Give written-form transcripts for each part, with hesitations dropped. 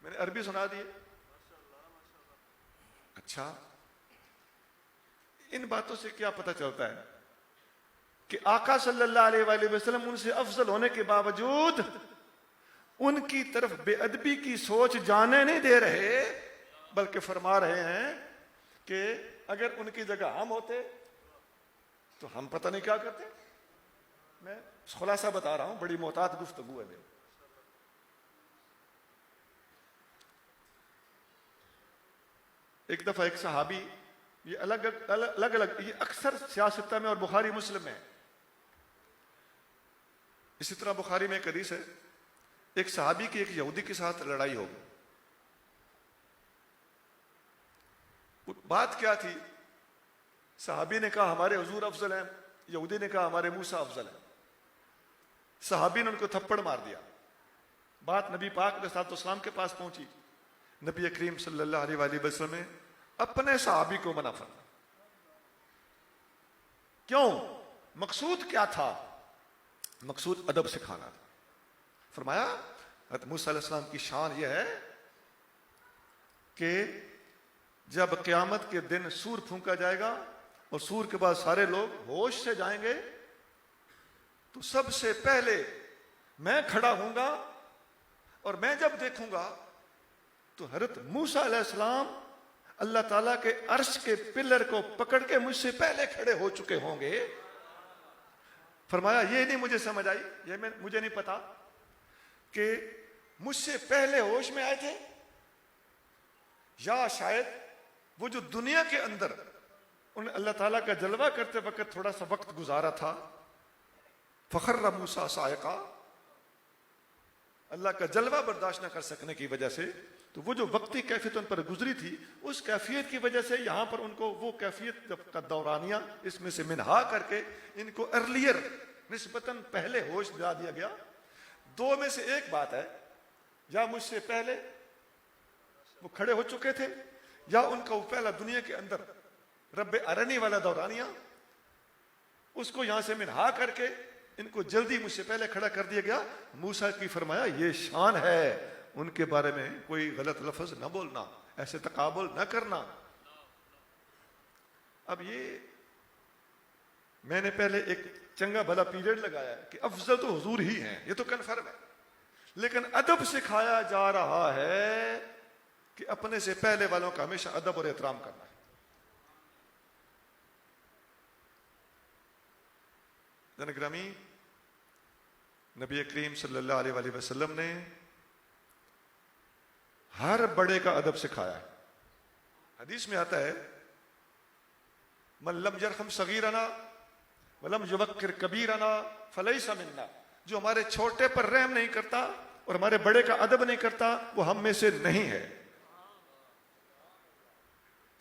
मैंने अरबी सुना दी। अच्छा, इन बातों से क्या पता चलता है कि आका सल्लल्लाहु अलैहि वसल्लम उनसे अफजल होने के बावजूद उनकी तरफ बेअदबी की सोच जाने नहीं दे रहे, बल्कि फरमा रहे हैं कि अगर उनकी जगह हम होते तो हम पता नहीं क्या करते। मैं खुलासा बता रहा हूं, बड़ी मोहतात गुफ्तगू है मेरी। एक दफा एक सहाबी, ये अलग अलग ये अक्सर सियासत में और बुखारी मुस्लिम में, इसी तरह बुखारी में एक हदीस है, एक सहाबी की एक यहूदी के साथ लड़ाई हो गई। बात क्या थी? सहाबी ने कहा हमारे हुजूर अफजल हैं, यहूदी ने कहा हमारे मूसा अफजल हैं। सहाबी ने उनको थप्पड़ मार दिया। बात नबी पाक अलैहिस्सलाम के पास पहुंची। नबी करीम सल्लल्लाहु अलैहि वसल्लम ने अपने सहाबी को मना फरमाया। क्यों? मकसूद क्या था? मकसूद अदब सिखाना था। फरमाया हज़रत मूसा अलैहिस्सलाम की शान यह है कि जब क़यामत के दिन सूर फूंका जाएगा और सूर के बाद सारे लोग होश से जाएंगे, तो सबसे पहले मैं खड़ा हूंगा और मैं जब देखूंगा तो हज़रत मूसा अलैहिस्सलाम अल्लाह ताला के अर्श के पिलर को पकड़ के मुझसे पहले खड़े हो चुके होंगे। फरमाया ये नहीं मुझे समझ आई, ये मुझे नहीं पता कि मुझसे पहले होश में आए थे या शायद वो जो दुनिया के अंदर उन अल्लाह ताला का जलवा करते वक्त थोड़ा सा वक्त गुजारा था, फखर्र मूसा सायका, अल्लाह का जलवा बर्दाश्त न कर सकने की वजह से, तो वो जो वक्ती कैफियत उन पर गुजरी थी, उस कैफियत की वजह से यहां पर उनको वो कैफियत जब का दौरानिया इसमें से मिनहा करके इनको अर्लियर निस्बतन पहले होश दिला दिया गया। दो में से एक बात है, या मुझसे पहले वो खड़े हो चुके थे या उनका वो पहला दुनिया के अंदर रब्बे अरनी वाला दौरानिया, उसको यहां से मिनहा करके इनको जल्दी मुझसे पहले खड़ा कर दिया गया। मूसा की फरमाया ये शान है, उनके बारे में कोई गलत लफ्ज न बोलना, ऐसे तकाबुल न करना। अब ये मैंने पहले एक चंगा भला पीरियड लगाया कि अफजल तो हुजूर ही हैं, ये तो कन्फर्म है, लेकिन अदब सिखाया जा रहा है कि अपने से पहले वालों का हमेशा अदब और एहतराम करना है। जनग्रामी, नबी करीम सल्लल्लाहु अलैहि वसल्लम ने हर बड़े का अदब सिखाया है। हदीस में आता है मन लम यरहम सगीरना वलम युवक्किर कबीरना फलैसा मिन्ना, जो हमारे छोटे पर रहम नहीं करता और हमारे बड़े का अदब नहीं करता वो हम में से नहीं है।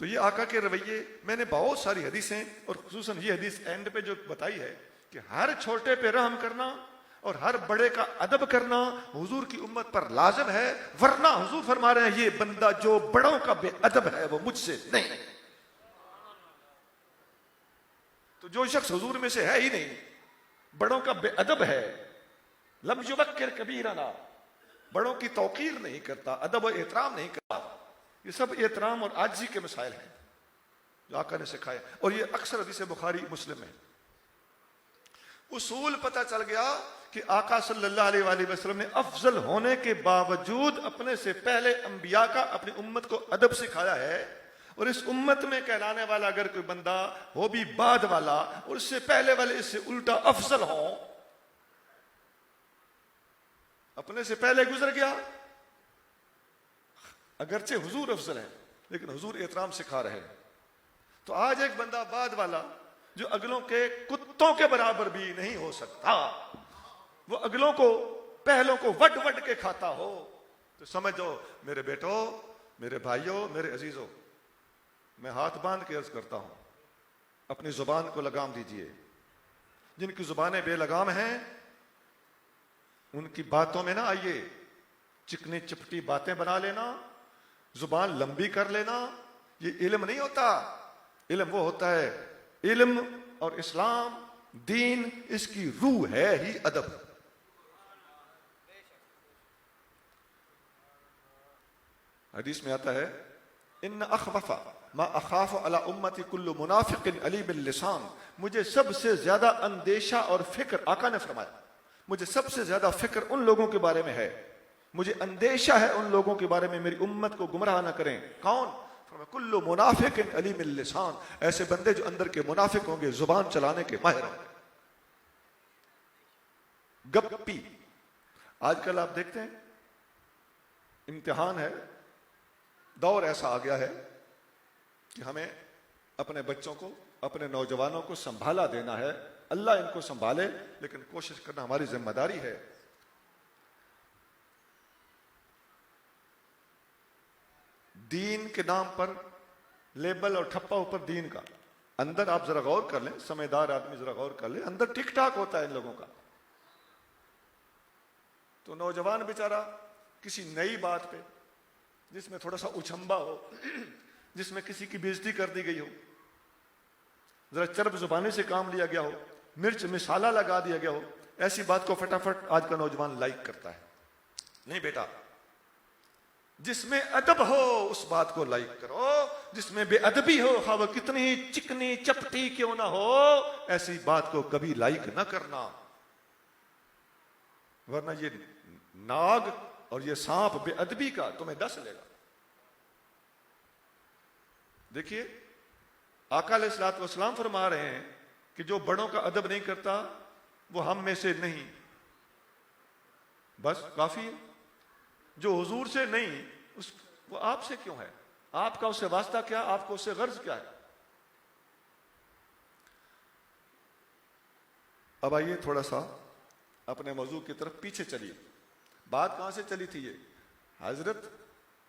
तो ये आका के रवैये, मैंने बहुत सारी हदीसें और खुसूसन ये हदीस एंड पे जो बताई है कि हर छोटे पे रहम करना और हर बड़े का अदब करना हुजूर की उम्मत पर लाजिम है, वरना हुजूर फरमा रहे हैं ये बंदा जो बड़ों का बेअदब है वो मुझसे नहीं। तो जो शख्स हुजूर में से है ही नहीं, बड़ों का बेअदब है, लम युवक्किर कबीरना, बड़ों की तौकीर नहीं करता, अदब और एहतराम नहीं करता, ये सब एहतराम और आजिज़ी के मसाइल हैं जो आका ने सिखाया। और ये अक्सर हदीस बुखारी मुस्लिम में उसूल पता चल गया कि आका सल्लल्लाहु अलैहि वसल्लम ने अफजल होने के बावजूद अपने से पहले अंबिया का अपनी उम्मत को अदब सिखाया है। और इस उम्मत में कहलाने वाला अगर कोई बंदा हो भी बाद वाला और उससे पहले वाले इससे उल्टा अफजल हो, अपने से पहले गुजर गया, अगरचे हुजूर अफजल है लेकिन हुजूर एहतराम सिखा रहे हैं, तो आज एक बंदा बाद वाला जो अगलों के कुत्तों के बराबर भी नहीं हो सकता, वो अगलों को पहलों को वट वट के खाता हो, तो समझो मेरे बेटो, मेरे भाइयों, मेरे अजीजों, मैं हाथ बांध के अर्ज करता हूं, अपनी जुबान को लगाम दीजिए। जिनकी जुबानें बेलगाम हैं उनकी बातों में ना आइए, चिकनी चिपटी बातें बना लेना, जुबान लंबी कर लेना, ये इल्म नहीं होता। इल्म वो होता है, इल्म और इस्लाम दीन, इसकी रूह है ही अदब। हदीस में आता है, इन अखवफा मा अखाफ अला उम्मती कुल्लु मुनाफिकिन अली बिल लिसान, मुझे सबसे ज्यादा अंदेशा और फिक्र, आका ने फरमाया, मुझे सबसे ज्यादा फिक्र उन लोगों के बारे में है, मुझे अंदेशा है उन लोगों के बारे में मेरी उम्मत को गुमराह न करें। कौन? फरमाया कुल्लु मुनाफिकिन अली बिल लिसान, ऐसे बंदे जो अंदर के मुनाफिक होंगे, जुबान चलाने के माहिर होंगे, गप्पी। आजकल आप देखते हैं इम्तिहान है, दौर ऐसा आ गया है कि हमें अपने बच्चों को, अपने नौजवानों को संभाला देना है। अल्लाह इनको संभाले, लेकिन कोशिश करना हमारी जिम्मेदारी है। दीन के नाम पर लेबल और ठप्पा ऊपर दीन का, अंदर आप जरा गौर कर लें, समझदार आदमी जरा गौर कर ले, अंदर ठीक ठाक होता है इन लोगों का। तो नौजवान बेचारा किसी नई बात पे, जिसमें थोड़ा सा उछंबा हो, जिसमें किसी की बेइज्जती कर दी गई हो, जरा चरब जुबानी से काम लिया गया हो, मिर्च मिसाला लगा दिया गया हो, ऐसी बात को फटाफट आज का नौजवान लाइक करता है। नहीं बेटा, जिसमें अदब हो उस बात को लाइक करो, जिसमें बेअदबी हो, हाँ वो कितनी चिकनी चपटी क्यों ना हो, ऐसी बात को कभी लाइक ना करना, वरना ये नाग और ये सांप बेअदबी का तुम्हें डस लेगा। देखिए, आका अलैहिस्सलातु वस्सलाम फरमा रहे हैं कि जो बड़ों का अदब नहीं करता वो हम में से नहीं, बस काफी है। जो हुजूर से नहीं, वो आपसे क्यों है? आपका उससे वास्ता क्या, आपको उससे गर्ज क्या है? अब आइए थोड़ा सा अपने मौजू की तरफ पीछे चलिए। बात कहां से चली थी? ये हजरत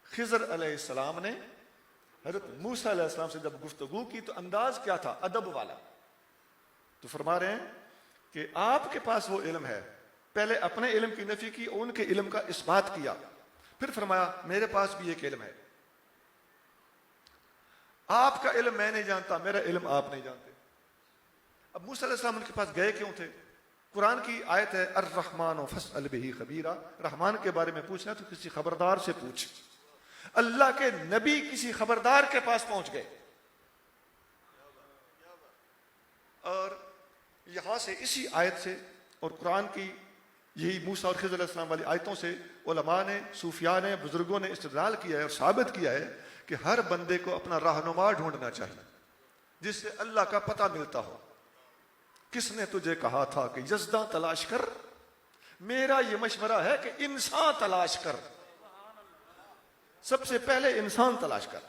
खिजर अलैहिस्सलाम ने हजरत मूसा अलैहिस्सलाम से जब गुफ्तगू की तो अंदाज क्या था? अदब वाला। तो फरमा रहे हैं कि आपके पास वो इल्म है, पहले अपने इल्म की नफी की, उनके इल्म का इस्बात किया, फिर फरमाया मेरे पास भी एक इल्म है, आपका इल्म मैं नहीं जानता, मेरा इल्म आप नहीं जानते। अब मूसा अलैहिस्सलाम उनके पास गए क्यों थे? कुरान की आयत है, अर्रहमान फस्अल बिही खबीरा, रहमान के बारे में पूछना तो किसी खबरदार से पूछ। अल्लाह के नबी किसी खबरदार के पास पहुंच गए, और यहां से इसी आयत से और कुरान की यही मूसा और खिज़र अलैहिस्सलाम वाली आयतों से उलमा ने, सूफिया ने, बुजुर्गों ने इस्तेदलाल किया है और साबित किया है कि हर बंदे को अपना रहनुमा ढूंढना चाहिए, जिससे अल्लाह का पता मिलता हो। किसने तुझे कहा था कि यज़दा तलाश कर? मेरा यह मशवरा है कि इंसान तलाश कर, सबसे पहले इंसान तलाश कर।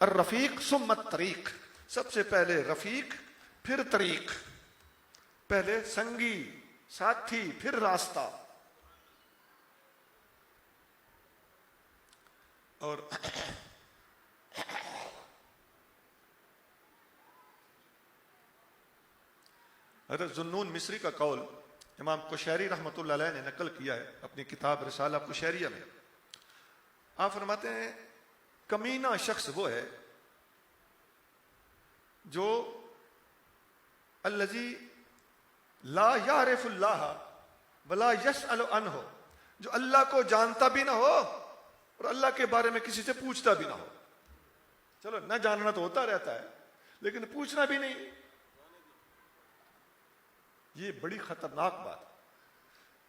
अर्रफीक सुम्मत तरीक, सबसे पहले रफीक फिर तरीक, पहले संगी साथी फिर रास्ता। और हज़रत ज़ुन्नून मिस्री का कौल इमाम कुशैरी रहमतुल्लाह अलैह ने नकल किया है अपनी किताब रिसाला कुशैरिया में। आप फरमाते हैं कमीना शख्स वो है जो अल्लज़ी ला यारिफुल्लाह वला यसअलु अन्हु, जो अल्लाह को जानता भी ना हो और अल्लाह के बारे में किसी से पूछता भी ना हो। चलो न जानना तो होता रहता है, लेकिन पूछना भी नहीं, ये बड़ी खतरनाक बात।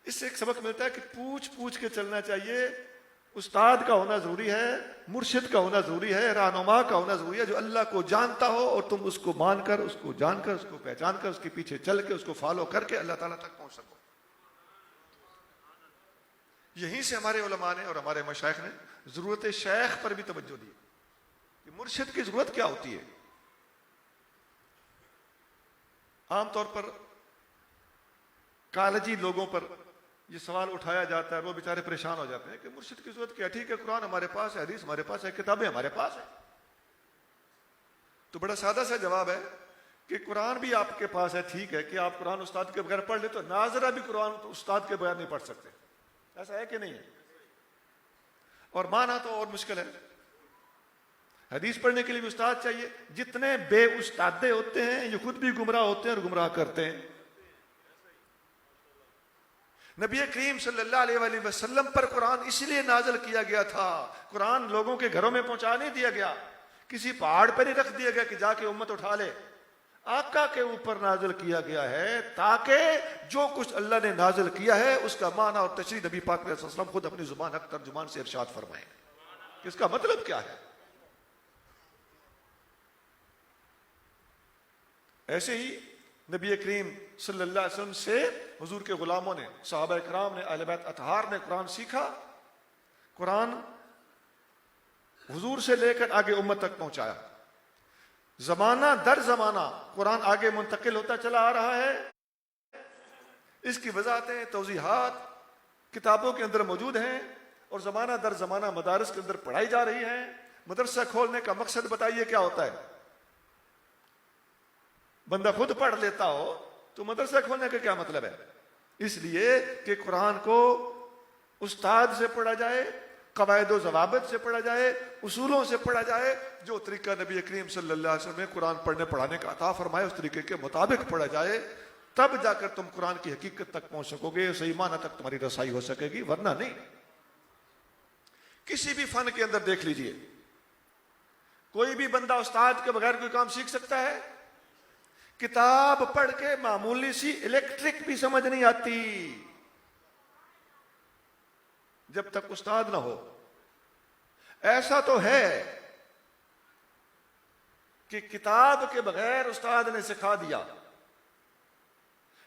इससे एक सबक मिलता है कि पूछ पूछ के चलना चाहिए। उस्ताद का होना जरूरी है, मुर्शिद का होना जरूरी है, रहनुमा का होना जरूरी है, जो अल्लाह को जानता हो और तुम उसको मानकर, उसको जानकर, उसको पहचान कर, उसके पीछे चल के, उसको फॉलो करके अल्लाह ताला तक पहुंच सको। यहीं से हमारे उलमा ने और हमारे मशाइख ने जरूरत शेख पर भी तवज्जो दी कि मुर्शिद की जरूरत क्या होती है। आमतौर पर कॉलेजी लोगों पर यह सवाल उठाया जाता है, वो बेचारे परेशान हो जाते हैं कि मुर्शिद की जरूरत क्या? ठीक है, कुरान हमारे पास है, हदीस हमारे पास है, किताबें हमारे पास है। तो बड़ा सादा सा जवाब है कि कुरान भी आपके पास है, ठीक है कि आप कुरान उस्ताद के बगैर पढ़ ले, तो नाजरा भी कुरान उस्ताद के बगैर नहीं पढ़ सकते, ऐसा है कि नहीं है? और माना तो और मुश्किल है। हदीस पढ़ने के लिए भी उस्ताद चाहिए। जितने बेउस्तादे होते हैं ये खुद भी गुमराह होते हैं और गुमराह करते हैं। नबी करीम सल्लल्लाहु अलैहि वसल्लम पर कुरान इसलिए नाज़िल किया गया था, कुरान लोगों के घरों में पहुंचा नहीं दिया गया, किसी पहाड़ पर नहीं रख दिया गया कि जाके उम्मत उठा ले। आका के ऊपर नाज़िल किया गया है ताकि जो कुछ अल्लाह ने नाज़िल किया है उसका माना और तशरीह नबी पाक अलैहि सल्लम खुद अपनी जुबान हक तर्जुमान से इरशाद फरमाए। इसका मतलब क्या है? ऐसे ही नबी करीम सल्लल्लाहु अलैहि वसल्लम से हुजूर के गुलामों ने, सहाबा इकराम ने, अहले बैत अतहार ने कुरान सीखा, कुरान हुजूर से लेकर आगे उम्मत तक पहुंचाया। जमाना दर जमाना कुरान आगे मुंतकिल होता चला आ रहा है। इसकी वजाहतें, तौजीहात किताबों के अंदर मौजूद हैं और जमाना दर जमाना मदारिस के अंदर पढ़ाई जा रही है। मदरसा खोलने का मकसद बताइए क्या होता है? बंदा खुद पढ़ लेता हो तो मदरसा खोलने का क्या मतलब है? इसलिए कि कुरान को उस्ताद से पढ़ा जाए, कवायदो जवाबत से पढ़ा जाए, उसूलों से पढ़ा जाए। जो तरीका नबी करीम सल्लल्लाहु अलैहि वसल्लम ने कुरान पढ़ने पढ़ाने का अता फरमाया उस तरीके के मुताबिक पढ़ा जाए, तब जाकर तुम कुरान की हकीकत तक पहुंच सकोगे, सही माना तक तुम्हारी रसाई हो सकेगी, वरना नहीं। किसी भी फन के अंदर देख लीजिए, कोई भी बंदा उस्ताद के बगैर कोई काम सीख सकता है? किताब पढ़ के मामूली सी इलेक्ट्रिक भी समझ नहीं आती जब तक उस्ताद ना हो। ऐसा तो है कि किताब के बगैर उस्ताद ने सिखा दिया,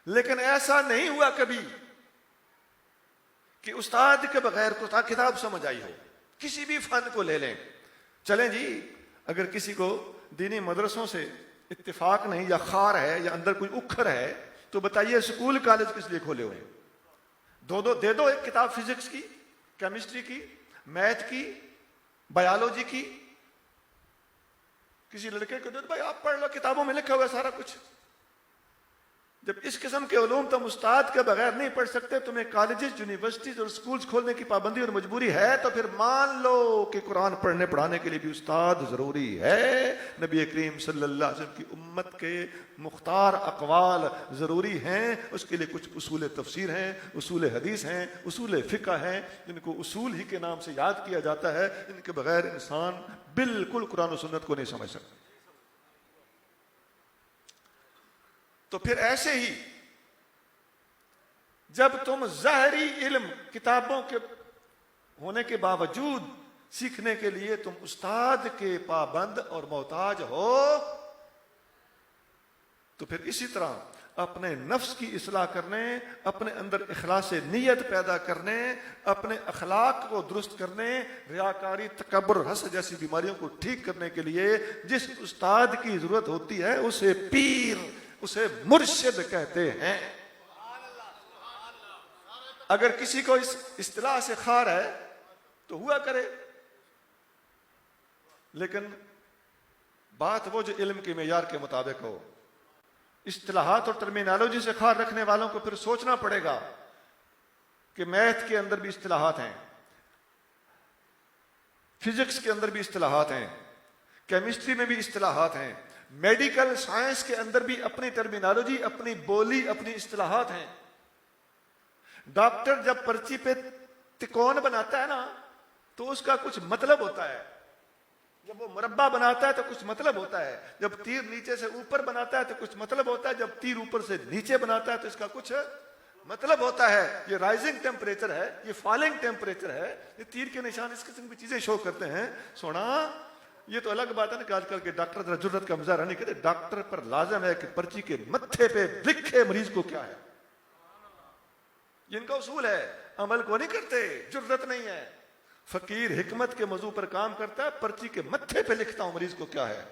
लेकिन ऐसा नहीं हुआ कभी कि उस्ताद के बगैर किताब समझ आई हो। किसी भी फन को ले लें, चलें जी, अगर किसी को दीनी मदरसों से इत्तेफाक नहीं या खार है या अंदर कोई उखर है तो बताइए स्कूल कॉलेज किस लिए खोले हुए? दे दो एक किताब फिजिक्स की, केमिस्ट्री की, मैथ की, बायोलॉजी की, किसी लड़के को दे दो, भाई आप पढ़ लो, किताबों में लिखा हुआ है सारा कुछ। जब इस किस्म के उलूम तुम उस्ताद के बगैर नहीं पढ़ सकते, तुम्हें कॉलेजेस, यूनिवर्सिटीज और स्कूल्स खोलने की पाबंदी और मजबूरी है, तो फिर मान लो कि कुरान पढ़ने पढ़ाने के लिए भी उस्ताद जरूरी है। नबी करीम सल्लल्लाहु अलैहि वसल्लम की उम्मत के मुख्तार अक़वाल जरूरी हैं, उसके लिए कुछ उसूल तफसीर हैं, उसूल हदीस हैं, उसूल फ़िक़्ह हैं, जिनको उसूल ही के नाम से याद किया जाता है। इनके बगैर इंसान बिल्कुल कुरान और सुन्नत को नहीं समझ सकता। तो फिर ऐसे ही जब तुम ज़ाहरी इल्म किताबों के होने के बावजूद सीखने के लिए तुम उस्ताद के पाबंद और मोहताज हो, तो फिर इसी तरह अपने नफ्स की इस्लाह करने, अपने अंदर इखलास नीयत पैदा करने, अपने अखलाक को दुरुस्त करने, रियाकारी, तकब्बुर, हस जैसी बीमारियों को ठीक करने के लिए जिस उस्ताद की जरूरत होती है उसे पीर, उसे मुर्शिद कहते हैं। अगर किसी को इस इस्तिलाह से खार है तो हुआ करे, लेकिन बात वो जो इल्म के मेयार के मुताबिक हो। इस्तिलाहात और टर्मिनोलॉजी से खार रखने वालों को फिर सोचना पड़ेगा कि मैथ के अंदर भी इस्तिलाहात हैं, फिजिक्स के अंदर भी इस्तिलाहात हैं, केमिस्ट्री में भी इस्तिलाहात हैं, मेडिकल साइंस के अंदर भी अपनी टर्मिनोलॉजी, अपनी बोली, अपनी इस्तिलाहात हैं। डॉक्टर जब पर्ची पे तिकोन बनाता है ना तो उसका कुछ मतलब होता है, जब वो मुरब्बा बनाता है तो कुछ मतलब होता है, जब तीर नीचे से ऊपर बनाता है तो कुछ मतलब होता है, जब तीर ऊपर से नीचे बनाता है तो इसका कुछ मतलब होता है। ये राइजिंग टेम्परेचर है, ये फॉलिंग टेम्परेचर है, ये तीर के निशान, इस किस्म की चीजें शो करते हैं। सोना ये तो अलग बात है ना कि आजकल के डॉक्टर जरा जुर्रत का मुजाहरा नहीं करते। डॉक्टर पर लाजम है कि पर्ची के मत्थे पे लिखे मरीज को क्या है, जिनका उसूल है, अमल को नहीं करते, जुर्रत नहीं है। फकीर हिकमत के मौजू पर काम करता है, पर्ची के मत्थे पे लिखता हूं मरीज को क्या है।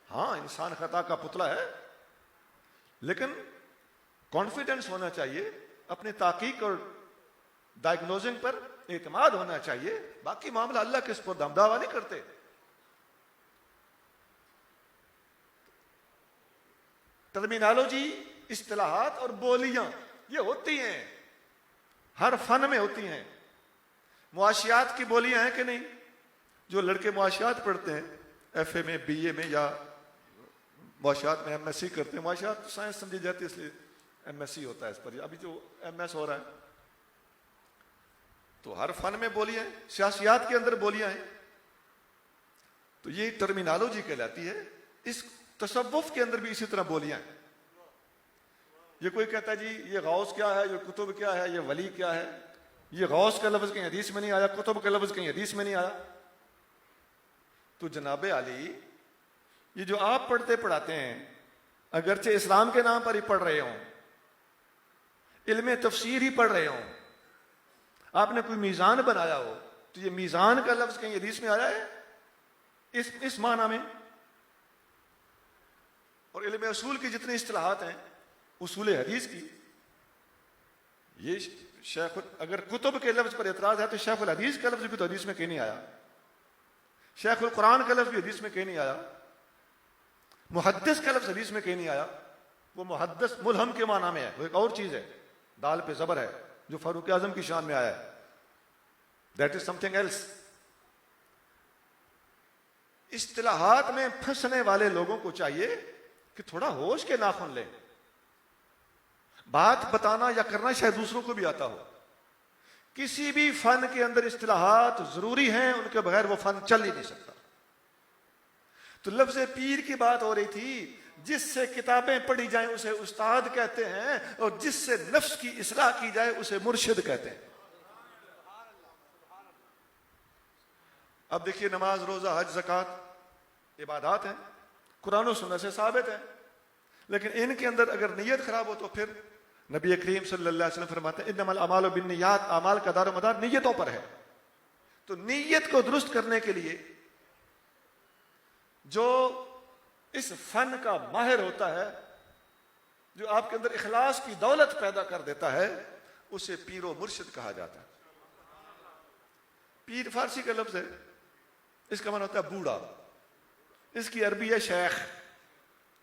हाँ, इंसान खता का पुतला है, लेकिन कॉन्फिडेंस होना चाहिए, अपने ताकीक और डायग्नोजिंग पर एतमाद होना चाहिए। बाकी मामला अल्लाह के स्पुर्द, हम दावा नहीं करते। टर्मिनोलॉजी, इस्तिलाहात और बोलियां ये होती हैं, हर फन में होती हैं। मुआशियात की बोलियां हैं कि नहीं? जो लड़के मुआशियात पढ़ते हैं FA में, BA में या मुआशियात में MSc करते हैं, मुआशियात साइंस समझी जाती है इसलिए MSc होता है इस पर, अभी जो MS हो रहा है, तो हर फन में बोलियां हैं, सियासियात के अंदर बोलियां हैं, तो ये टर्मिनोलॉजी कहलाती है। इस तसव्वुफ के अंदर भी इसी तरह बोलियां हैं। ये कोई कहता है जी ये गौस क्या है, ये कुतुब क्या है, ये वली क्या है, ये गौस का लफ्ज कहीं हदीस में नहीं आया, कुतुब का लफ्ज कहीं हदीस में नहीं आया। तो जनाबे आली, ये जो आप पढ़ते पढ़ाते हैं, अगरचे इस्लाम के नाम पर ही पढ़ रहे हों, इल्म तफसीर ही पढ़ रहे हों, आपने कोई मीज़ान बनाया हो, तो ये मीज़ान का लफ्ज कहीं हदीस में आया है इस माना में? और इल्म उसूल की जितनी इस्तिलाहात हैं, उसूल हदीस की, ये शेख, अगर कुतुब के लफ्ज पर एतराज है तो शेखुल हदीस का लफ्ज भी तो हदीस में कहीं नहीं आया, शेखुल कुरान का लफ्ज भी हदीस में कहीं नहीं आया, मुहद्दिस का लफ्ज हदीस में कहीं नहीं आया। वो मुहद्दिस मुल्हम के माना में है, वो एक और चीज है, दाल पे जबर है, जो फारूक आजम की शान में आया है, दैट इज समथिंग एल्स। इस्तिलाहात में फंसने वाले लोगों को चाहिए कि थोड़ा होश के नाखून लें। बात बताना या करना शायद दूसरों को भी आता हो, किसी भी फन के अंदर इस्तिलाहात जरूरी हैं, उनके बगैर वो फन चल ही नहीं सकता। तो लफ्ज पीर की बात हो रही थी, जिससे किताबें पढ़ी जाएं उसे उस्ताद कहते हैं, और जिससे नफ्स की इस्लाह की जाए उसे मुर्शिद कहते हैं। अब देखिए, नमाज, रोजा, हज, ज़कात इबादात हैं, कुरान और सुन्नत से साबित है, लेकिन इनके अंदर अगर नीयत खराब हो तो फिर नबी करीम सल्लल्लाहु अलैहि वसल्लम फरमाते हैं इन्नमल अमालु बिन्नियात, अमाल का दारो मदार नीयतों पर है। तो नीयत को दुरुस्त करने के लिए जो इस फन का माहिर होता है, जो आपके अंदर इखलास की दौलत पैदा कर देता है, उसे पीरो मुर्शिद कहा जाता है। पीर फारसी का लफ्ज है, इसका माना होता है बूढ़ा, इसकी अरबी है शेख,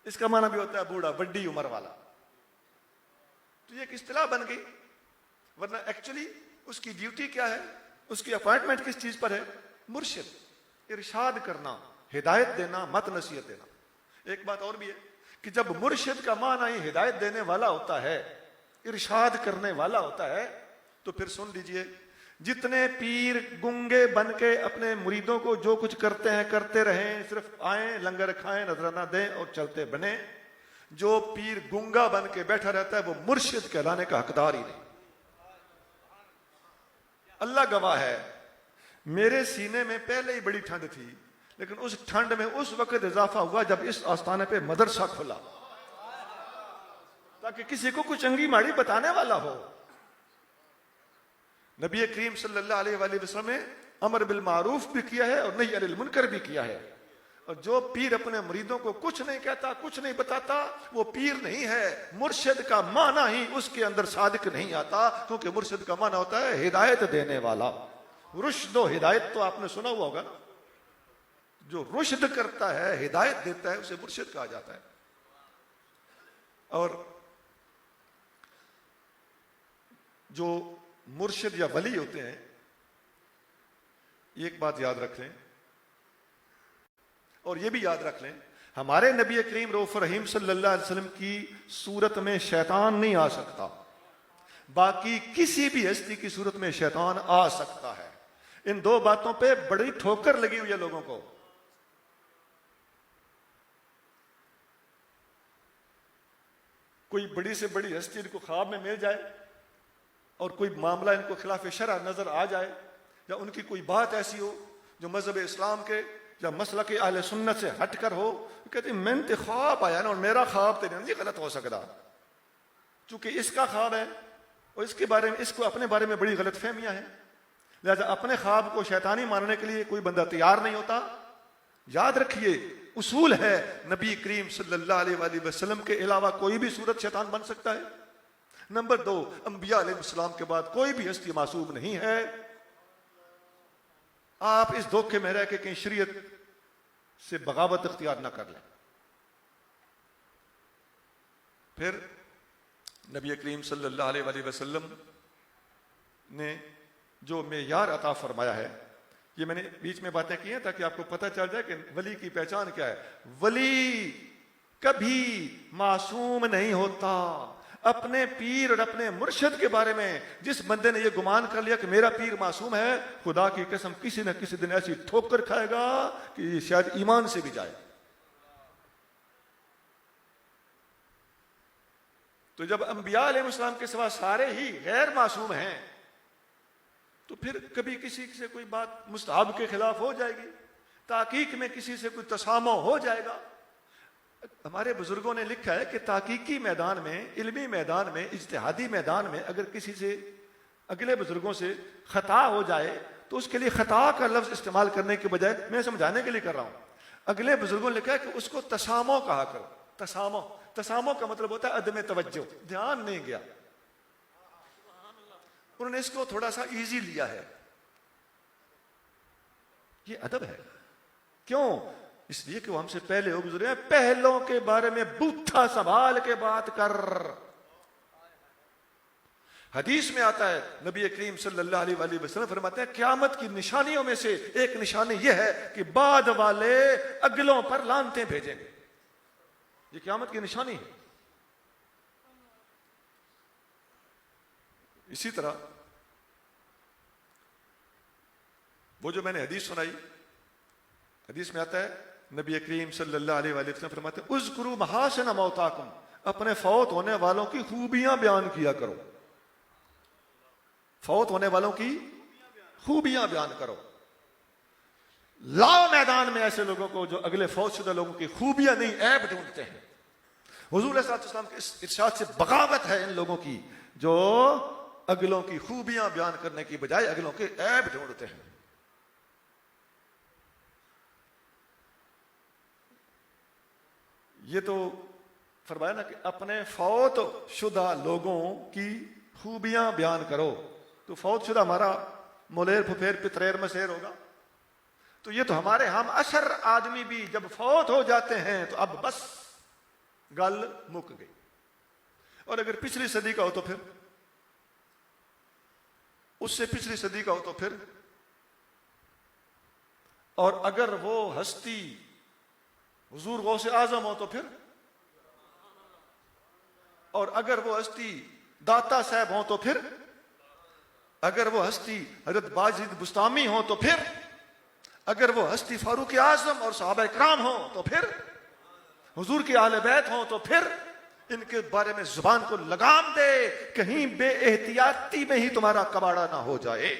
इसका माना भी होता है बूढ़ा, बड़ी उम्र वाला। तो ये एक इस्तिलाह बन गई, वरना एक्चुअली उसकी ड्यूटी क्या है, उसकी अपॉइंटमेंट किस चीज पर है? मुर्शिद, इरशाद करना, हिदायत देना, मत नसीहत देना। एक बात और भी है कि जब मुर्शिद का माना ही हिदायत देने वाला होता है, इरशाद करने वाला होता है, तो फिर सुन लीजिए, जितने पीर गुंगे बन के अपने मुरीदों को जो कुछ करते हैं करते रहें, सिर्फ आए, लंगर खाएं, नजराना दें और चलते बने, जो पीर गुंगा बन के बैठा रहता है वो मुर्शिद कहलाने का हकदार ही नहीं। अल्लाह गवाह है, मेरे सीने में पहले ही बड़ी ठंड थी, लेकिन उस ठंड में उस वक्त इजाफा हुआ जब इस आस्थाने पे मदरसा खुला, ताकि किसी को कुछ अंगी माड़ी बताने वाला हो। नबी करीम सल्लल्लाहु अलैहि वसल्लम ने अमर बिल मारूफ भी किया है और नही अनिल मुनकर भी किया है। और जो पीर अपने मुरीदों को कुछ नहीं कहता, कुछ नहीं बताता, वो पीर नहीं है। मुर्शिद का माना ही उसके अंदर सादिक नहीं आता, क्योंकि मुर्शिद का माना होता है हिदायत देने वाला। रुश्द हिदायत तो आपने सुना हुआ होगा ना, जो रुश्द करता है, हिदायत देता है, उसे मुर्शिद कहा जाता है। और जो मुर्शिद या वली होते हैं, एक बात याद रख लें, और ये भी याद रख लें, हमारे नबी करीम रऊफ रहीम सल्लल्लाहु अलैहि वसल्लम की सूरत में शैतान नहीं आ सकता, बाकी किसी भी हस्ती की सूरत में शैतान आ सकता है। इन दो बातों पे बड़ी ठोकर लगी हुई है लोगों को। कोई बड़ी से बड़ी हस्ती इनको ख्वाब में मिल जाए और कोई मामला इनको खिलाफ शरअ नजर आ जाए, या उनकी कोई बात ऐसी हो जो मजहब इस्लाम के या मसला के अहले सुन्नत से हटकर हो, कहते मैंने तो ख्वाब आया ना, और मेरा ख्वाब तो नहीं गलत हो सकता, चूंकि इसका ख्वाब है और इसके बारे में, इसको अपने बारे में बड़ी गलत फहमियां हैं, लिहाजा अपने ख्वाब को शैतानी मानने के लिए कोई बंदा तैयार नहीं होता। याद रखिए, उसूल है नबी करीम सल्लल्लाहु अलैहि वसल्लम के अलावा कोई भी सूरत शैतान बन सकता है। नंबर 2, अंबिया अलैहिस्सलाम के बाद कोई भी हस्ती मासूम नहीं है। आप इस धोखे में रह के कहीं शरीयत से बगावत इख्तियार ना कर लें। फिर नबी करीम सल्लल्लाहु अलैहि वसल्लम ने जो मेयार अता फरमाया है, ये मैंने बीच में बातें की हैं ताकि आपको पता चल जाए कि वली की पहचान क्या है। वली कभी मासूम नहीं होता, अपने पीर और अपने मुर्शिद के बारे में जिस बंदे ने यह गुमान कर लिया कि मेरा पीर मासूम है, खुदा की कसम किसी न किसी दिन ऐसी ठोकर खाएगा कि शायद ईमान से भी जाए। तो जब अंबिया अलैहिस्सलाम के सिवा सारे ही गैर मासूम हैं, तो फिर कभी किसी से कोई बात मुस्तहब के खिलाफ हो जाएगी, ताकीक में किसी से कोई तसामो हो जाएगा। हमारे बुजुर्गों ने लिखा है कि ताकीकी मैदान में, इल्मी मैदान में, इज्तिहादी मैदान में अगर किसी से, अगले बुजुर्गों से खता हो जाए तो उसके लिए खता का लफ्ज इस्तेमाल करने के बजाय, मैं समझाने के लिए कर रहा हूं, अगले बुजुर्गों ने लिखा है कि उसको तसामो कहा करो। तसामो, तसामो का मतलब होता है अदम तवज्जो, ध्यान नहीं गया। उन्होंने इसको थोड़ा सा इजी लिया है। ये अदब है। क्यों? इसलिए कि वो हमसे पहले हो गुजरे हैं। पहलों के बारे में बूथा संभाल के बात कर। हदीस में आता है, नबी करीम सल्लल्लाहु अलैहि वसल्लम फरमाते हैं, क़यामत की निशानियों में से एक निशानी यह है कि बाद वाले अगलों पर लानतें भेजेंगे। ये क़यामत की निशानी है। इसी तरह वो जो मैंने हदीस सुनाई, हदीस में आता है नबी करीम सल्लल्लाहु अलैहि वसल्लम फरमाते हैं, उज़्कुरू महासिन मौताकुम, अपने फौत होने वालों की खूबियां बयान किया करो। फौत होने वालों की खूबियां बयान करो। लाओ मैदान में ऐसे लोगों को जो अगले फौतशुदा लोगों की खूबियां नहीं, ऐब ढूंढते हैं। हुजूर सल्लल्लाहु अलैहि वसल्लम के इस इरशाद से बगावत है इन लोगों की जो अगलों की खूबियां बयान करने की बजाय अगलों के ऐब ढूंढते हैं। ये तो फरमाया ना कि अपने फौत शुदा लोगों की खूबियां बयान करो। तो फौत शुदा हमारा मोलेर फुफेर पितरेर मसेर होगा। तो ये तो हमारे हम अशर आदमी भी जब फौत हो जाते हैं तो अब बस गल मुक गई। और अगर पिछली सदी का हो तो फिर, उससे पिछली सदी का हो तो फिर, और अगर वो हस्ती हुजूर गौसे आजम हो तो फिर, और अगर वो हस्ती दाता साहब हो तो फिर, अगर वो हस्ती हजरत बाजिद बुस्तामी हो तो फिर, अगर वो हस्ती फारूक आजम और सहाबा इकराम हो तो फिर, हुजूर के आले बैत हो तो फिर, इनके बारे में जुबान को लगाम दे, कहीं बेएहतियाती में ही तुम्हारा कबाड़ा ना हो जाए।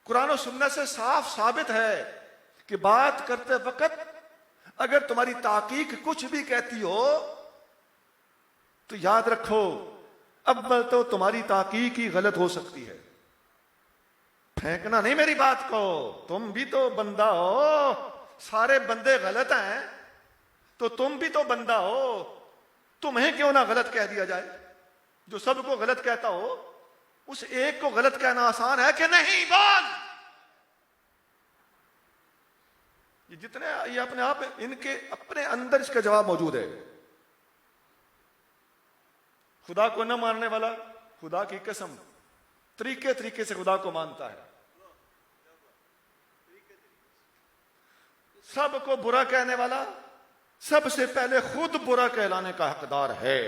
कुरान और सुन्नत से साफ साबित है कि बात करते वक्त अगर तुम्हारी ताकीक कुछ भी कहती हो तो याद रखो, अव्वल तो तुम्हारी ताकीक ही गलत हो सकती है। फेंकना नहीं मेरी बात को, तुम भी तो बंदा हो, सारे बंदे गलत हैं तो तुम भी तो बंदा हो, तुम्हें क्यों ना गलत कह दिया जाए। जो सबको गलत कहता हो उस एक को गलत कहना आसान है कि नहीं? बोल। ये जितने ये अपने आप इनके अपने अंदर इसका जवाब मौजूद है। खुदा को न मानने वाला खुदा की कसम तरीके तरीके से खुदा को मानता है। सबको बुरा कहने वाला सबसे पहले खुद बुरा कहलाने का हकदार है।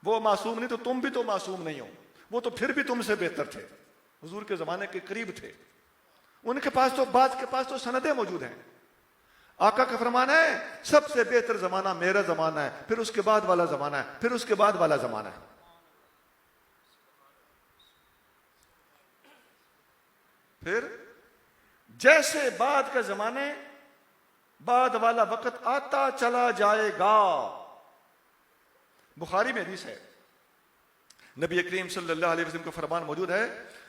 वो मासूम नहीं तो तुम भी तो मासूम नहीं हो। वो तो फिर भी तुमसे बेहतर थे, हुजूर के जमाने के करीब थे। उनके पास तो बात के पास तो सनदें मौजूद हैं। आका का फरमान है सबसे बेहतर जमाना मेरा जमाना है, फिर उसके बाद वाला जमाना है, फिर उसके बाद वाला जमाना है। फिर जैसे बाद का जमाने बाद वाला वक्त आता चला जाएगा। बुखारी में हदीस है, नबी करीम सल्लल्लाहु अलैहि वसल्लम का फरमान मौजूद है,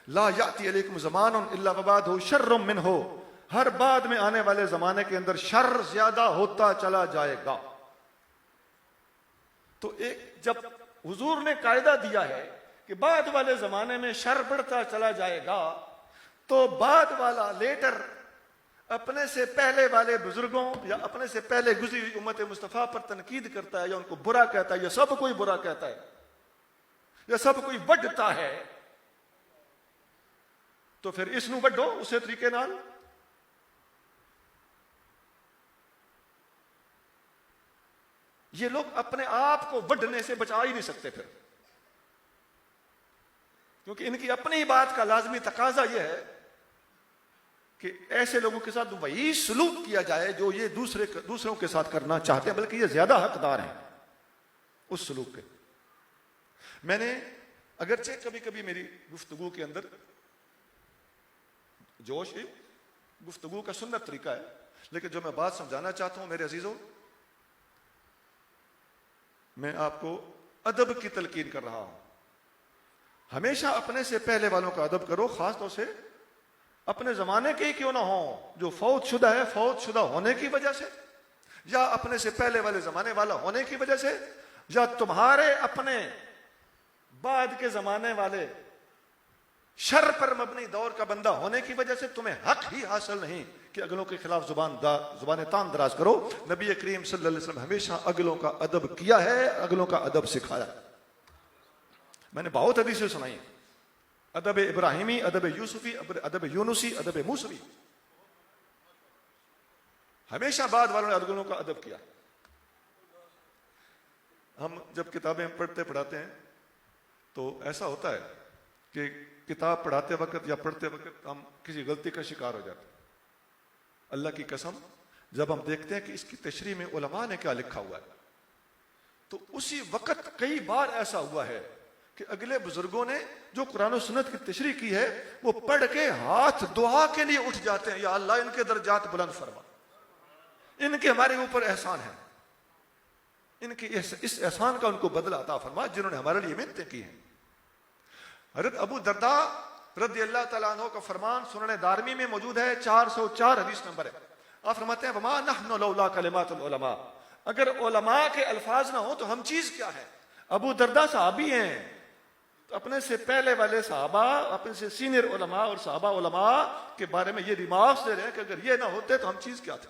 ला याती अलैकुम ज़मानुन इल्ला वबादहु शर्रुम मिनहु, हर बाद में आने वाले जमाने के अंदर शर ज्यादा होता चला जाएगा। तो एक जब हुजूर ने कायदा दिया है कि बाद वाले जमाने में शर बढ़ता चला जाएगा, तो बाद वाला लेटर अपने से पहले वाले बुजुर्गों या अपने से पहले गुजरी हुई उम्मत मुस्तफा पर तनकीद करता है या उनको बुरा कहता है या सब कोई बुरा कहता है या सब कोई बढ़ता है, तो फिर इसनू बढ़ो उसे तरीके नाल। ये लोग अपने आप को बढ़ने से बचा ही नहीं सकते फिर, क्योंकि इनकी अपनी ही बात का लाजमी तकाजा यह है कि ऐसे लोगों के साथ वही सलूक किया जाए जो ये दूसरों के साथ करना चाहते हैं, बल्कि ये ज्यादा हकदार हैं उस सलूक के। मैंने अगरचे कभी कभी मेरी गुफ्तगू के अंदर जोश गुफ्तगू का सुन्नत तरीका है, लेकिन जो मैं बात समझाना चाहता हूं मेरे अजीजों, मैं आपको अदब की तलकीन कर रहा हूं। हमेशा अपने से पहले वालों का अदब करो, खासतौर से अपने जमाने के ही क्यों ना हो, जो फौत शुदा है, फौत शुदा होने की वजह से, या अपने से पहले वाले जमाने वाला होने की वजह से, या तुम्हारे अपने बाद के जमाने वाले शर पर मबनी दौर का बंदा होने की वजह से तुम्हें हक ही हासिल नहीं कि अगलों के खिलाफ जुबान तान दराज करो। नबी करीम सल्लल्लाहु अलैहि वसल्लम हमेशा अगलों का अदब किया है, अगलों का अदब सिखाया। मैंने बहुत हदीसें सुनाई, अदब इब्राहिमी, अदब यूसुफी, अदब यूनुसी, अदब मूसवी, हमेशा बाद वालों ने अगलों का अदब किया। हम जब किताबें पढ़ते पढ़ाते हैं तो ऐसा होता है कि किताब पढ़ाते वक्त या पढ़ते वक्त हम किसी गलती का शिकार हो जाते हैं। अल्लाह की कसम, जब हम देखते हैं कि इसकी तशरीह में उलमा ने क्या लिखा हुआ है, तो उसी वक्त कई बार ऐसा हुआ है कि अगले बुजुर्गों ने जो कुरान और सुन्नत की तशरीह की है वो पढ़ के हाथ दुआ के लिए उठ जाते हैं, या अल्लाह इनके दर्जात बुलंद फरमा, इनके हमारे ऊपर एहसान है, इनके इस एहसान का उनको बदला अता फरमा जिन्होंने हमारे लिए मिन्नतें की हैं। हज़रत अबू दरदा रज़ी अल्लाह तआला अन्हु का फरमान सुनन दारमी में मौजूद है, 404 हदीस नंबर है। आप फरमाते हैं वमा नहनु लौला कलिमातुल उलमा, अगर उलमा के अल्फाज ना हो तो हम चीज क्या है। अबू दरदा सहाबी हैं, तो अपने से पहले वाले सहाबा, अपने से सीनियर उलमा और सहाबा उलमा के बारे में ये रिमार्क्स दे रहे हैं कि अगर ये ना होते तो हम चीज क्या थे।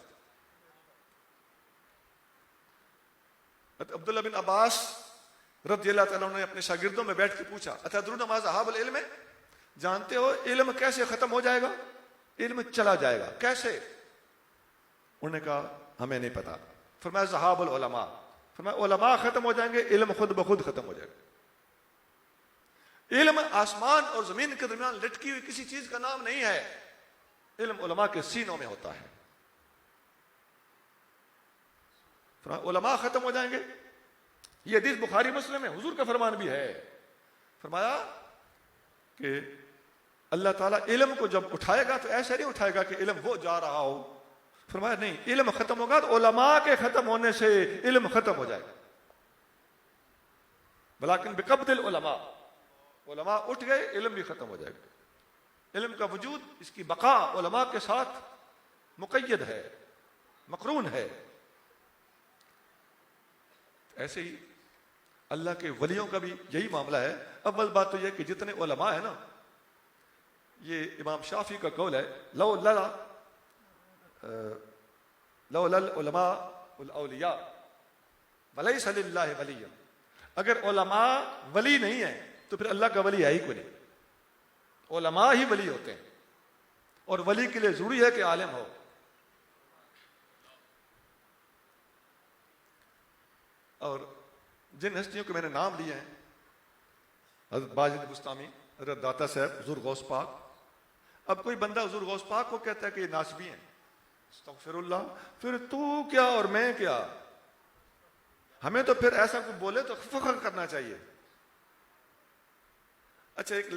अब्दुल्लाह बिन अब्बास रज़ियल्लाहु ताला ने अपने शागिर्दों में बैठ के पूछा, अतदरूना मा ज़हाबुल इल्म, जानते हो इल्म कैसे खत्म हो जाएगा, इल्म चला जाएगा कैसे। उन्होंने कहा हमें नहीं पता। फरमाया ज़हाबुल उलमा, फरमाया उलमा खत्म हो जाएंगे, इल्म खुद ब खुद खत्म हो जाएगा। इल्म आसमान और जमीन के दरमियान लटकी हुई किसी चीज का नाम नहीं है, इल्म उलमा के सीनों में होता है। उलमा खत्म हो जाएंगे, ये हदीस बुखारी मुस्लिम है, हुजूर का फरमान भी है। फरमाया कि अल्लाह ताला इल्म को जब उठाएगा तो ऐसे नहीं उठाएगा कि इल्म वो जा रहा हो। फरमाया नहीं, इल्म खत्म होगा तो उलमा के खत्म होने से इल्म खत्म हो जाएगा। वलाकिन बिकब्दिल उलमा, उलमा उठ गए इल्म भी खत्म हो जाएगा। इल्म का वजूद, इसकी बका उलमा के साथ मुक़य्यद है, मकरून है। ऐसे ही अल्लाह के वलियों का भी यही मामला है। अव्वल बात तो यह कि जितने उलमा है ना, ये इमाम शाफी का कौल है, लौ लल उलमा उल औलिया वलैसा लिल्लाहि वलिय्युन, अगर उलमा वली नहीं है तो फिर अल्लाह का वली है ही कोई नहीं। उलमा ही वली होते हैं, और वली के लिए जरूरी है कि आलिम हो। और जिन हस्तियों के मैंने नाम लिए हैं, हज़रत बाजिद बुस्तामी, हज़रत दाता साहब, हुजूर गौस पाक। अब कोई बंदा हुजूर गौस पाक को कहता है कि ये नासबी हैं, अस्तगफिरुल्लाह, फिर तू क्या और मैं क्या। हमें तो फिर ऐसा कोई बोले तो फख्र करना चाहिए। अच्छा, एक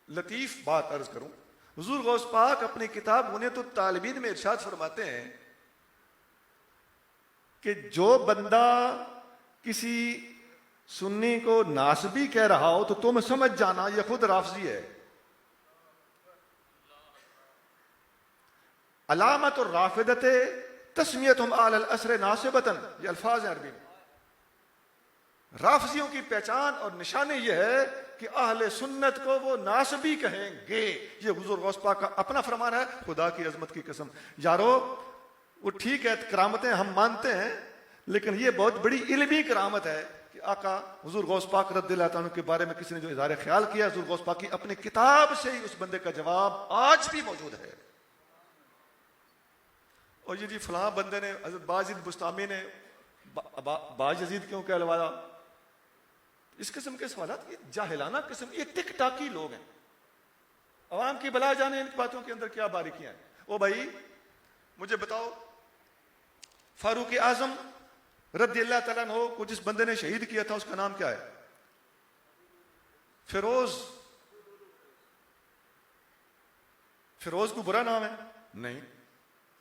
लतीफ बात अर्ज करूं, हुजूर गौस पाक अपनी किताब बुनियतुत तालिबीन में इरशाद फरमाते हैं कि जो बंदा किसी सुन्नी को नासबी कह रहा हो तो तुम समझ जाना ये खुद राफजी है। अलामत और राफिदते तस्मियतुम अलल असर नासिबतन, ये अल्फाज हैं अरबी में। राफजियों की पहचान और निशानी यह है कि अहले सुन्नत को वो नासबी कहेंगे। ये हुजूर गौस पाक का अपना फरमान है। खुदा की अजमत की कसम यारो, वो ठीक है करामतें हम मानते हैं, लेकिन ये बहुत बड़ी इल्मी करामत है कि आका हुजूर गौस पाक रज़ियल्लाहु अन्हु के बारे में किसी ने जो इज़हार ख्याल किया, हुजूर गौस पाक की अपनी किताब से ही उस बंदे का जवाब आज भी मौजूद है। और ये जी फलां बंदे ने, हज़रत बाजिद बुस्तामी ने बायजीद क्यों कहलवाया? इस किस्म के सवाल, ये जाहिलाना किस्म, ये टिक टाकी लोग हैं। अवाम की भला जाने इन बातों के अंदर क्या बारीकियां हैं। ओ भाई मुझे बताओ, फारूक आजम रज़ियल्लाहु तआला अन्हु को जिस बंदे ने शहीद किया था उसका नाम क्या है? फिरोज। फिरोज को बुरा नाम है? नहीं,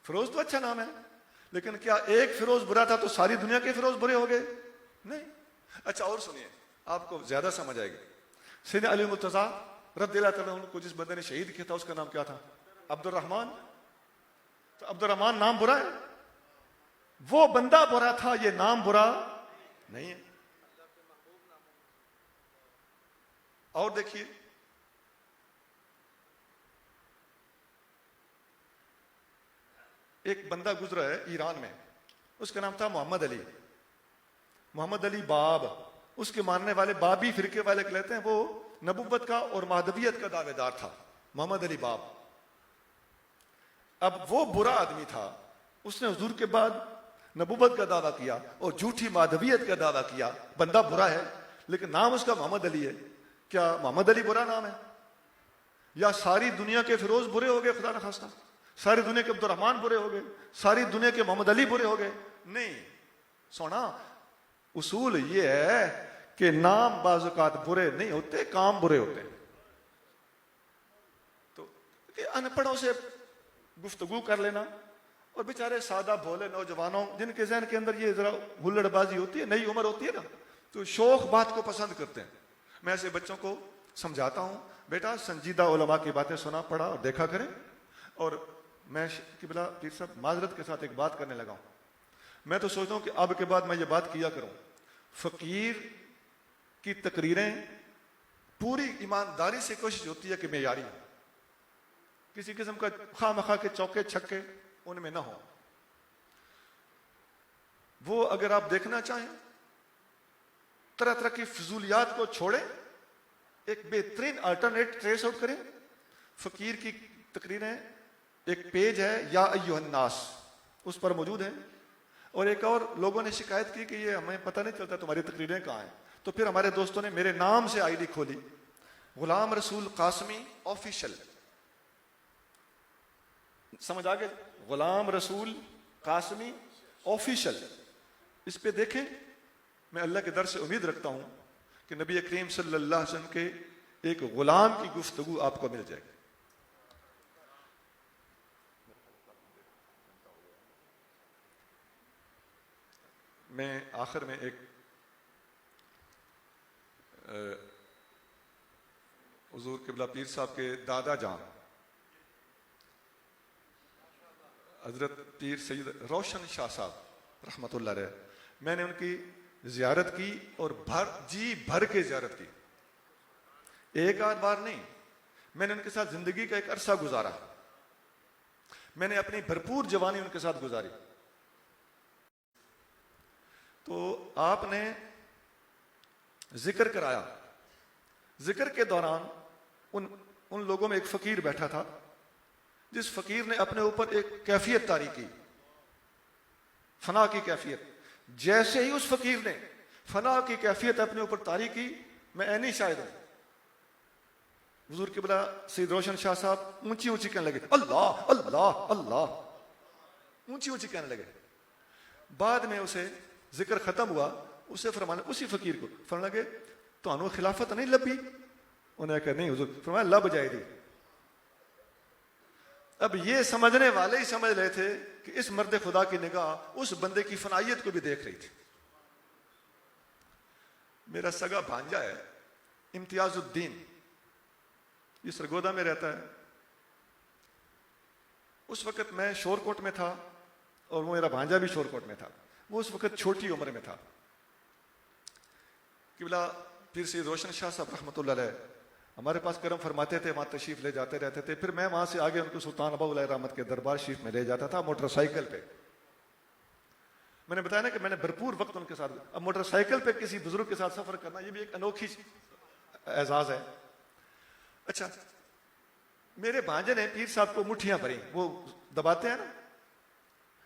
फिरोज तो अच्छा नाम है। लेकिन क्या एक फिरोज बुरा था तो सारी दुनिया के फिरोज बुरे हो गए? नहीं। अच्छा और सुनिए, आपको ज्यादा समझ आएगी। सैयदना अली मुर्तजा रज़ियल्लाहु तआला अन्हु को जिस बंदे ने शहीद किया था उसका नाम क्या था? अब्दुर्रहमान। तो अब्दुर्रहमान नाम बुरा है? वो बंदा बुरा था, ये नाम बुरा नहीं है। और देखिए, एक बंदा गुजरा है ईरान में, उसका नाम था मोहम्मद अली। मोहम्मद अली बाब, उसके मानने वाले बाबी फिरके वाले कहते हैं वो नबुव्वत का और महदवियत का दावेदार था, मोहम्मद अली बाब। अब वो बुरा आदमी था, उसने हुजूर के बाद नबुव्वत का दावा किया और झूठी माधवियत का दावा किया। बंदा बुरा है लेकिन नाम उसका मोहम्मद अली है। क्या मोहम्मद अली बुरा नाम है? या सारी दुनिया के फिरोज बुरे हो गए? खुदा न खास्ता सारी दुनिया के अब्दुर्रहमान बुरे हो गए, सारी दुनिया के मोहम्मद अली बुरे हो गए? नहीं सोना, उसूल ये है कि नाम बाज़-औक़ात बुरे नहीं होते, काम बुरे होते हैं। तो अनपढ़ों से गुफ्तगू कर लेना, और बेचारे सादा भोले नौजवानों जिनके जहन के अंदर ये जरा हुल्लड़बाजी होती है, नई उम्र होती है ना, तो शौक बात को पसंद करते हैं। मैं ऐसे बच्चों को समझाता हूं, बेटा संजीदा उलमा की बातें सुना पढ़ा और देखा करें। और मैं किबला पीर साहब माजरत के साथ एक बात करने लगा हूं। मैं तो सोचता हूं कि अब के बाद मैं ये बात किया करूं, फकीर की तकरीरें पूरी ईमानदारी से कोशिश होती है कि मेयारी हो, किसी किस्म का खामखा के चौके छक्के उनमें ना हो। वो अगर आप देखना चाहें, तरह तरह की फिजूलियात को छोड़ें, एक बेहतरीन अल्टरनेट ट्रेस आउट करें। फकीर की तकरीरें एक पेज है या अय्युहन्नास, उस पर मौजूद है। और एक और लोगों ने शिकायत की कि ये हमें पता नहीं चलता तुम्हारी तकरीरें कहाँ हैं। तो फिर हमारे दोस्तों ने मेरे नाम से आईडी खोली, गुलाम रसूल कासमी ऑफिशियल। समझ आ गए? गुलाम रसूल कासमी ऑफिशियल, इस पे देखें। मैं अल्लाह के दर से उम्मीद रखता हूं कि नबी करीम सल्लल्लाहु अलैहि वसल्लम के एक गुलाम की गुफ्तगू आपको मिल जाएगी। मैं आखिर में एक हुजूर क़िबला पीर साहब के दादा जान हजरत पीर सैयद रोशन शाह साहब रहमतुल्लाह अलैह, मैंने उनकी जियारत की और जी भर के जियारत की, एक आध बार नहीं। मैंने उनके साथ जिंदगी का एक अरसा गुजारा, मैंने अपनी भरपूर जवानी उनके साथ गुजारी। तो आपने जिक्र कराया, जिक्र के दौरान उन लोगों में एक फकीर बैठा था, जिस फकीर ने अपने ऊपर एक कैफियत तारी की, फना की कैफियत। जैसे ही उस फकीर ने फना की कैफियत अपने ऊपर तारी की, मैं ऐनी शायद हूं, हुजूर क़िबला सैयद रोशन शाह साहब ऊंची ऊंची कहने लगे अल्लाह अल्लाह अल्लाह, ऊंची ऊंची कहने लगे। बाद में उसे जिक्र खत्म हुआ, उसे फरमाने, उसी फकीर को फरमाने लगे तो खिलाफत नहीं लभी? उन्हें कहा नहीं हुजूर। फरमाया लब जाएगी। अब ये समझने वाले ही समझ रहे थे कि इस मर्द खुदा की निगाह उस बंदे की फनाइयत को भी देख रही थी। मेरा सगा भांजा है इम्तियाजुद्दीन, ये सरगोदा में रहता है। उस वक्त मैं शोरकोट में था और वो मेरा भांजा भी शोरकोट में था। वो उस वक्त छोटी उम्र में था। क़िबला पीर सैयद रोशन शाह साहब रहमतुल्लाह अलैह हमारे पास करम फरमाते थे, वहां तशरीफ ले जाते रहते थे। फिर मैं वहां से आगे उनको सुल्तान अबू रहमत के दरबार शरीफ में ले जाता था मोटरसाइकिल पे। मैंने बताया ना कि मैंने भरपूर वक्त उनके साथ। अब मोटरसाइकिल पे किसी बुजुर्ग के साथ सफर करना, ये भी एक अनोखी एजाज है। अच्छा, मेरे भांजे ने पीर साहब को मुठ्ठियां भरी, वो दबाते हैं ना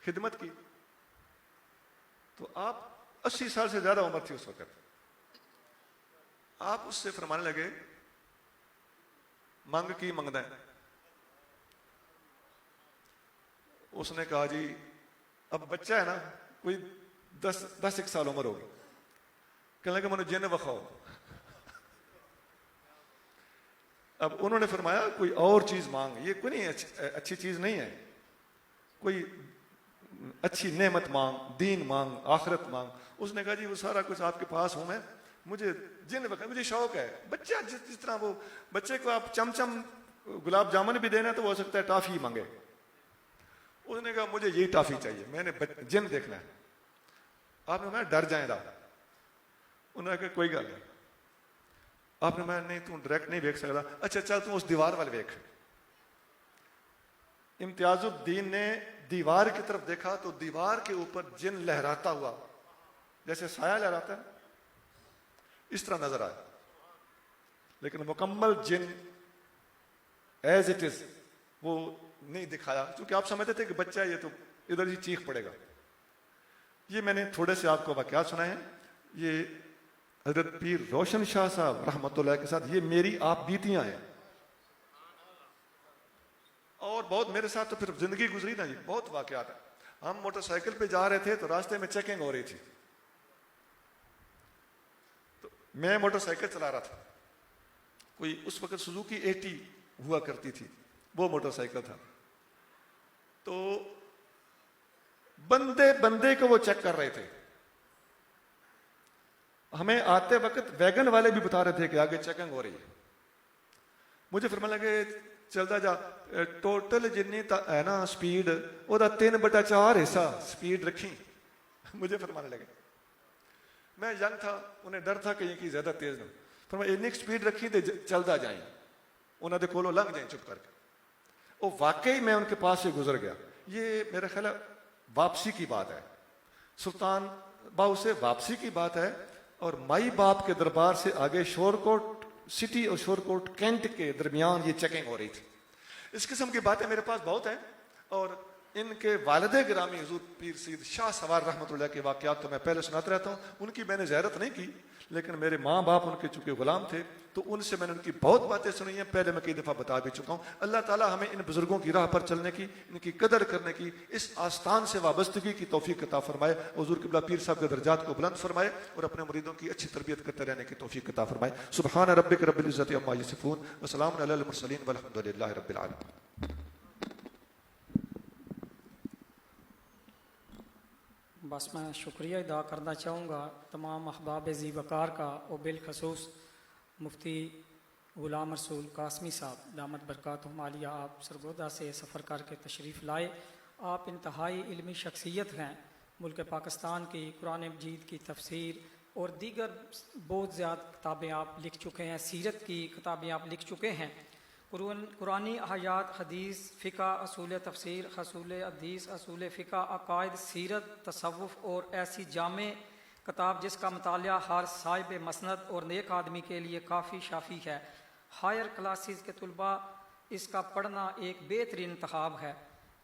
खिदमत की। तो आप 80 साल से ज्यादा उम्र थी उस वक्त। आप उससे फरमाने लगे मंग की मंगदा है? उसने कहा जी अब बच्चा है ना, कोई 10 एक साल उम्र होगी, कहने लगे मैंने जिन वखाओ। अब उन्होंने फरमाया कोई और चीज मांग, ये कोई नहीं अच्छी चीज नहीं है, कोई अच्छी नेमत मांग, दीन मांग, आखिरत मांग। उसने कहा जी वो सारा कुछ आपके पास हूं मैं, मुझे जिन वक्त मुझे शौक है। बच्चा जिस तरह वो बच्चे को आप चमचम गुलाब जामुन भी देना तो हो सकता है टॉफी मांगे। उसने कहा मुझे यही टॉफी चाहिए, मैंने जिन देखना है। आपने मैं डर जाएगा। उन्होंने कहा कोई गल नहीं। आपने मैं नहीं तू डायरेक्ट नहीं देख सकता, अच्छा चल तू उस दीवार वाल देख। इम्तियाजुद्दीन ने दीवार की तरफ देखा तो दीवार के ऊपर जिन लहराता हुआ, जैसे साया लहराता है इस तरह नजर आया, लेकिन मुकम्मल जिन एज इट इज वो नहीं दिखाया, क्योंकि आप समझते थे कि बच्चा ये तो इधर ही चीख पड़ेगा। ये मैंने थोड़े से आपको वाकयात सुनाए हैं। ये हजरत पीर रोशन शाह साहब रहमतुल्लाह के साथ ये मेरी आप बीतियां हैं, और बहुत मेरे साथ तो फिर जिंदगी गुजरी ना जी, बहुत वाकयात है। हम मोटरसाइकिल पे जा रहे थे तो रास्ते में चेकिंग हो रही थी, तो मैं मोटरसाइकिल चला रहा था, कोई उस वक्त सुजुकी 80 हुआ करती थी, वो मोटरसाइकिल था। तो बंदे बंदे को वो चेक कर रहे थे। हमें आते वक्त वैगन वाले भी बता रहे थे कि आगे चेकिंग हो रही है। मुझे फरमान लगे चलता जा, टोटल जिन्नी है ना स्पीड ओदा 3/4 हिस्सा स्पीड रखी। मुझे फरमाने लगे, मैं यंग था, उन्हें डर था कहीं की ज्यादा तेज ना, फरमाया इतनी स्पीड रखी तो चलता जाए, उन्होंने कोलों लंघ जाए चुप करके। वो वाकई मैं उनके पास से गुजर गया। ये मेरा ख्याल है वापसी की बात है, सुल्तान बाहू से वापसी की बात है, और माई बाप के दरबार से आगे शोरकोट सिटी और शोरकोट कैंट के दरमियान ये चेकिंग हो रही थी। इस किस्म की बातें मेरे पास बहुत हैं, और इनके वालिदे गिरामी हुजूर पीर सईद शाह सवार रहमतुल्लाह के वाकयात तो मैं पहले सुनाता रहता हूँ। उनकी मैंने ज़ियारत नहीं की, लेकिन मेरे माँ बाप उनके चूंकि गुलाम थे तो उनसे मैंने उनकी बहुत बातें सुनी हैं, पहले मैं कई दफ़ा बता भी चुका हूँ। अल्लाह ताला हमें इन बुजुर्गों की राह पर चलने की, इनकी कदर करने की, इस आस्थान से वाबस्तगी की तौफीक अता फरमाए। हुजूर क़िबला पीर साहब के दर्जात को बुलंद फरमाए और अपने मुरीदों की अच्छी तरबियत करते रहने की तौफीक अता फरमाए। सुबहान रब्बिक रब्बिल इज़्ज़ति अम्मा यसिफून व सलामुन अलल मुरसलीन वल्हम्दुलिल्लाहि रब्बिल आलमीन। बस मैं शुक्रिया अदा करना चाहूँगा तमाम अहबाब ज़ी वक़ार का, और बिलखसूस मुफ्ती ग़ुलाम रसूल कासमी साहब दामत बरकातुहुम आलिया, आप सरगोदा से सफ़र करके तशरीफ़ लाए। आप इंतहाई इल्मी शख्सियत हैं। मुल्क पाकिस्तान की कुरान मजीद की तफसीर और दीगर बहुत ज़्यादा किताबें आप लिख चुके हैं, सीरत की किताबें आप लिख चुके हैं। कुरानी आयात, हदीस, फ़िक़ा, असूल तफसीर, असूल हदीस, असूल फ़िक़ा, अकायद, सीरत, तसव्वुफ़ और ऐसी जामे किताब जिसका मुतालिया हर साहिब मसनद और नेक आदमी के लिए काफ़ी शाफ़ी है। हायर क्लासेस के तलबा इसका पढ़ना एक बेहतरीन इंतखाब है।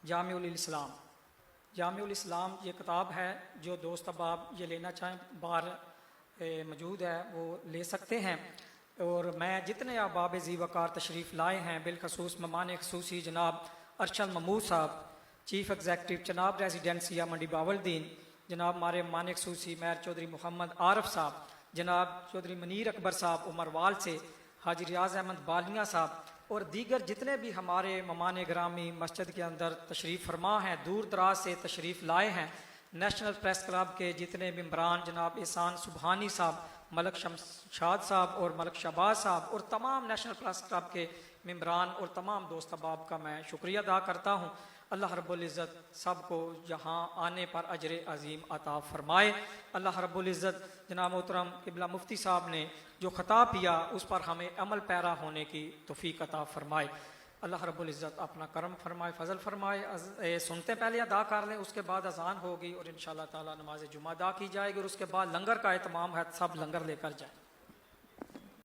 जामिउल इस्लाम, जामिउल इस्लाम ये किताब है जो दोस्त अहबाब ये लेना चाहें बाहर मौजूद है वो ले सकते हैं। और मैं जितने अहबाब ज़ी वक़ार तशरीफ़ लाए हैं, बिलखसूस मेहमान ख़ुसूसी जनाब अरशद महमूद साहब, चीफ़ एग्जेक्टिव जनाब रेजिडेंसिया मंडी बावलदीन, जनाब हमारे मेहमान ख़ुसूसी मेयर चौधरी मोहम्मद आरफ साहब, जनाब चौधरी मनीर अकबर साहब उमरवाल से, हाजी रियाज अहमद बालिया साहब और दीगर जितने भी हमारे मेहमान ग्रामी मस्जिद के अंदर तशरीफ़ फरमा हैं, दूर दराज से तशरीफ़ लाए हैं। नेशनल प्रेस क्लब के जितने मेम्बरान जनाब एहसान सुबहानी साहब, मलक शमशाद साहब और मलक शहबाज साहब और तमाम नेशनल प्रेस क्लब के मेम्बरान और तमाम दोस्त अहबाब का मैं शुक्रिया अदा करता हूँ। अल्लाह रब्बुल इज़्ज़त सबको यहाँ आने पर अजर अजीम अता फरमाए। अल्लाह रब्बुल इज़्ज़त जनाब मोहतरम क़िबला मुफ्ती साहब ने जो ख़िताब किया उस पर हमें अमल पैरा होने की तौफ़ीक अता फरमाए। अल्लाह रब्बुल इज़्ज़त अपना करम फरमाए, फजल फरमाए। सुनते पहले अदा कर लें, उसके बाद अजान होगी और इंशाअल्लाह ताला नमाज जुमा अदा की जाएगी और उसके बाद लंगर का एहतमाम है, सब लंगर लेकर जाएं।